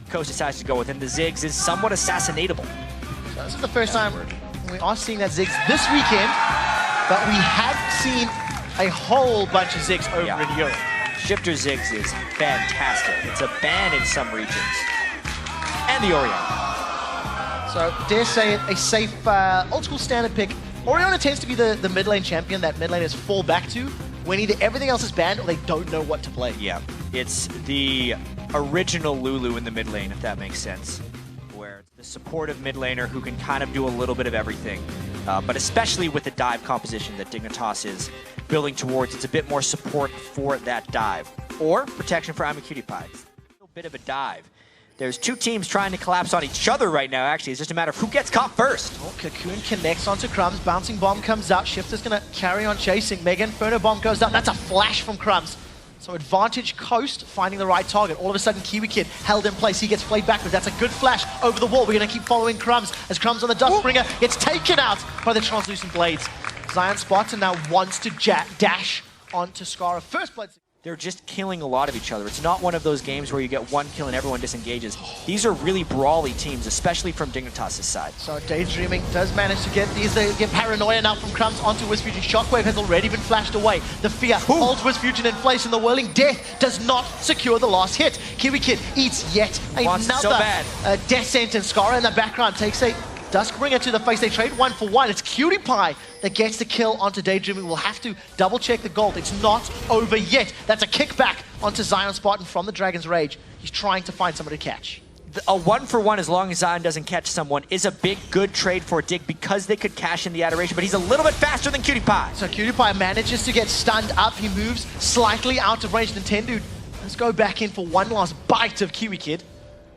Coast decides to go with, and the Ziggs is somewhat assassinatable. So this is the first time we are seeing that Ziggs this weekend, but we have seen a whole bunch of Ziggs over in Europe. Shifter Ziggs is fantastic. It's a ban in some regions. And the Orianna. So, dare say it, a safe, old school standard pick. Orianna tends to be the mid lane champion that mid laners fall back to when either everything else is banned or they don't know what to play. Yeah, it's the original Lulu in the mid lane, if that makes sense. Where it's the supportive mid laner who can kind of do a little bit of everything. But especially with the dive composition that Dignitas is building towards, it's a bit more support for that dive. Or protection for I'mACutiePie. It's a little bit of a dive. There's two teams trying to collapse on each other right now, actually. It's just a matter of who gets caught first. Oh, Cocoon connects onto Crumbs. Bouncing Bomb comes out. Shifter's going to carry on chasing. Mega Inferno Bomb goes out. That's a flash from Crumbs. So advantage Coast finding the right target. All of a sudden, KiwiKid held in place. He gets played backwards. That's a good flash over the wall. We're going to keep following Crumbs as Crumbs on the Dustbringer gets taken out by the Translucent Blades. Zion spots and now wants to dash onto Scara. First blood. They're just killing a lot of each other. It's not one of those games where you get one kill and everyone disengages. These are really brawly teams, especially from Dignitas' side. So Daydreaming does manage to get these. They get Paranoia now from Crumbs onto Wisfusion. Shockwave has already been flashed away. The fear holds Wisfusion in place, and the Whirling Death does not secure the last hit. KiwiKid eats yet another death sentence. Scara in the background takes a Duskbringer to the face. They trade 1-for-1. It's QtiePie that gets the kill onto Daydreaming. We'll have to double check the gold. It's not over yet. That's a kickback onto Zion Spartan from the Dragon's Rage. He's trying to find somebody to catch. A 1-for-1, as long as Zion doesn't catch someone, is a big, good trade for Dig because they could cash in the Adoration, but he's a little bit faster than QtiePie. So QtiePie manages to get stunned up. He moves slightly out of range. Nintendo, let's go back in for one last bite of KiwiKid.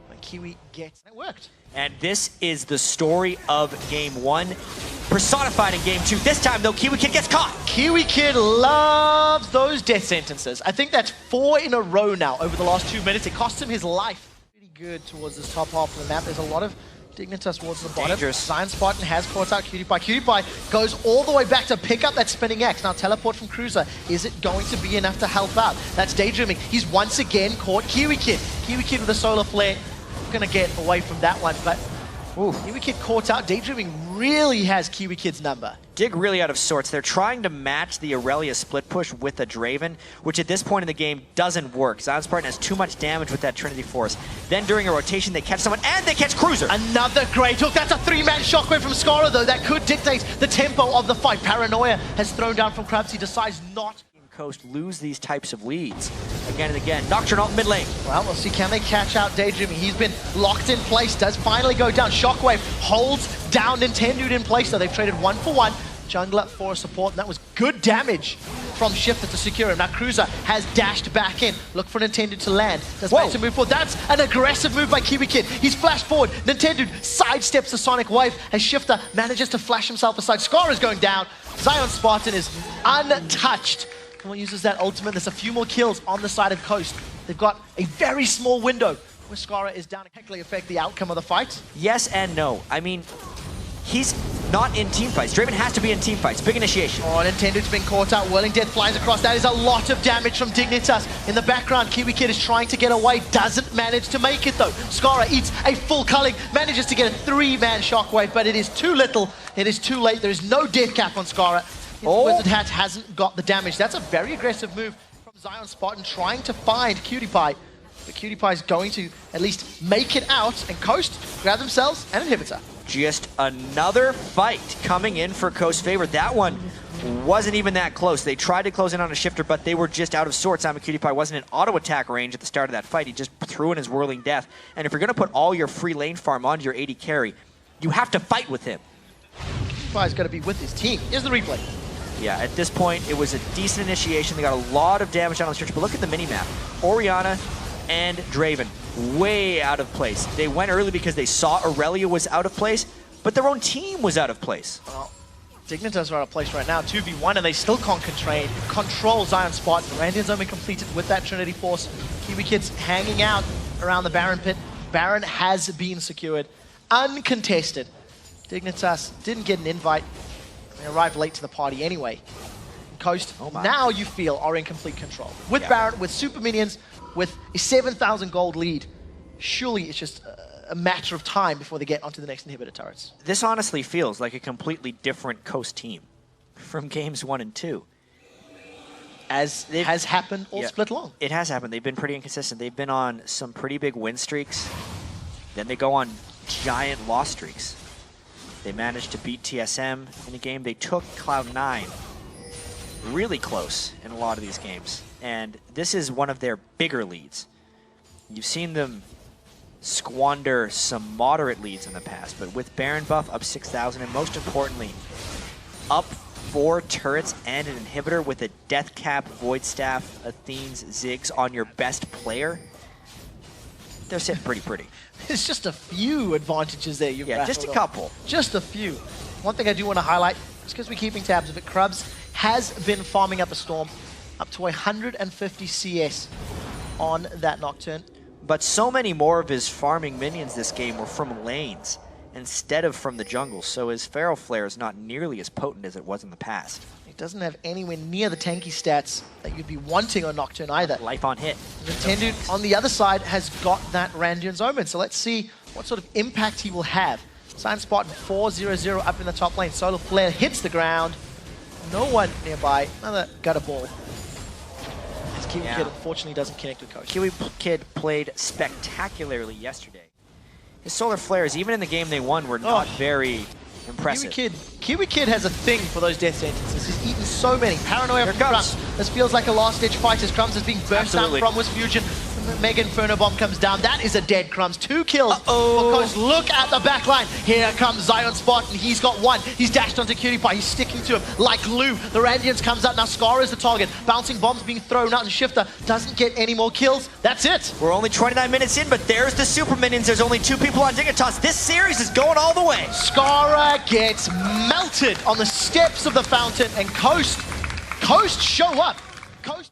But Kiwi gets... That worked. And this is the story of Game 1, personified in Game 2. This time, though, KiwiKid gets caught. KiwiKid loves those death sentences. I think that's 4 in a row now over the last 2 minutes. It cost him his life. Pretty good towards this top half of the map. There's a lot of Dignitas towards the bottom. Dangerous. Zion Spartan has caught out QtiePie. QtiePie goes all the way back to pick up that spinning X. Now, teleport from Cruiser. Is it going to be enough to help out? That's Daydreaming. He's once again caught KiwiKid. KiwiKid with a solar flare. Going to get away from that one, but KiwiKid caught out. Daydreaming really has KiwiKid's number. Dig really out of sorts. They're trying to match the Aurelia split push with a Draven, which at this point in the game doesn't work. Zion Spartan has too much damage with that Trinity Force. Then during a rotation, they catch someone, and they catch Cruiser. Another great hook. That's a 3-man shockwave from Scara, though. That could dictate the tempo of the fight. Paranoia has thrown down from Krabs. He decides not. Coast lose these types of leads again and again. Nocturne ult mid lane. Well, we'll see. Can they catch out Daydreaming? He's been locked in place. Does finally go down. Shockwave holds down Nintendo in place, so they've traded 1-for-1. Jungler for support, and that was good damage from Shifter to secure him. Now Cruiser has dashed back in. Look for Nintendo to land. Does manage to move forward. That's an aggressive move by KiwiKid. He's flashed forward. Nintendo sidesteps the Sonic Wave as Shifter manages to flash himself aside. Scar is going down. Zion Spartan is untouched. Someone uses that ultimate. There's a few more kills on the side of Coast. They've got a very small window where Scara is down to directly affect the outcome of the fight. Yes and no. I mean, he's not in team fights. Draven has to be in team fights. Big initiation. Oh, Nintendo's been caught out. Whirling Death flies across. That is a lot of damage from Dignitas. In the background, KiwiKid is trying to get away. Doesn't manage to make it, though. Scara eats a full culling. Manages to get a 3-man shockwave, but it is too little. It is too late. There is no death cap on Scara. Wizard Hat hasn't got the damage. That's a very aggressive move from Zion Spartan trying to find QtiePie. But QtiePie is going to at least make it out, and Coast grab themselves an inhibitor. Just another fight coming in for Coast's favor. That one wasn't even that close. They tried to close in on a Shifter, but they were just out of sorts. I'mACutiePie wasn't in auto attack range at the start of that fight. He just threw in his Whirling Death. And if you're going to put all your free lane farm onto your AD carry, you have to fight with him. QtiePie's got to be with his team. Here's the replay. Yeah, at this point, it was a decent initiation. They got a lot of damage on the stretch, but look at the minimap. Orianna and Draven, way out of place. They went early because they saw Aurelia was out of place, but their own team was out of place. Well, Dignitas are out of place right now, 2v1, and they still can't control Zion Spartan. Randian's only completed with that Trinity Force. KiwiKid's hanging out around the Baron pit. Baron has been secured, uncontested. Dignitas didn't get an invite. They arrived late to the party anyway. Coast, now you feel, are in complete control. With Baron, with super minions, with a 7,000 gold lead. surely it's just a matter of time before they get onto the next inhibitor turrets. This honestly feels like a completely different Coast team from games 1 and 2. As has happened all split long. It has happened. They've been pretty inconsistent. They've been on some pretty big win streaks. Then they go on giant loss streaks. They managed to beat TSM in a game. They took Cloud9 really close in a lot of these games. And this is one of their bigger leads. You've seen them squander some moderate leads in the past, but with Baron buff up 6,000, and most importantly, up 4 turrets and an inhibitor with a Death Cap, Void Staff, Athene's, Ziggs on your best player, they're sitting pretty. There's just a few advantages there. Yeah, just a couple. Just a few. One thing I do want to highlight, just because we're keeping tabs of it, Krubs has been farming up a Storm up to 150 CS on that Nocturne. But so many more of his farming minions this game were from lanes instead of from the jungle, so his Feral Flare is not nearly as potent as it was in the past. It doesn't have anywhere near the tanky stats that you'd be wanting on Nocturne either. Life on hit. Nintendo on the other side has got that Randuin's Omen, so let's see what sort of impact he will have. Sunspot 4-0-0 up in the top lane. Solar Flare hits the ground. No one nearby. Another gutter ball. As Kiwi Kid unfortunately doesn't connect with Coach. Kiwi Kid played spectacularly yesterday. His Solar Flares, even in the game they won, were not very impressive. Kiwi Kid has a thing for those death sentences. He's eaten so many. Paranoia Here from comes. Crumbs. This feels like a last-ditch fight as Crumbs is being burst down from Wisp Fusion. Mega Inferno Bomb comes down. That is a dead Crumbs. 2 kills for Coach. Look at the back line. Here comes Zion Spot, and he's got 1. He's dashed onto Cutie Pie. He's sticking to him like glue. The Randians comes out. Now Scar is the target. Bouncing bombs being thrown out, and Shifter doesn't get any more kills. That's it. We're only 29 minutes in, but there's the Super Minions. There's only 2 people on Dignitas. This series is going all the way. Scar gets melted on the steps of the fountain, and Coast show up. Coast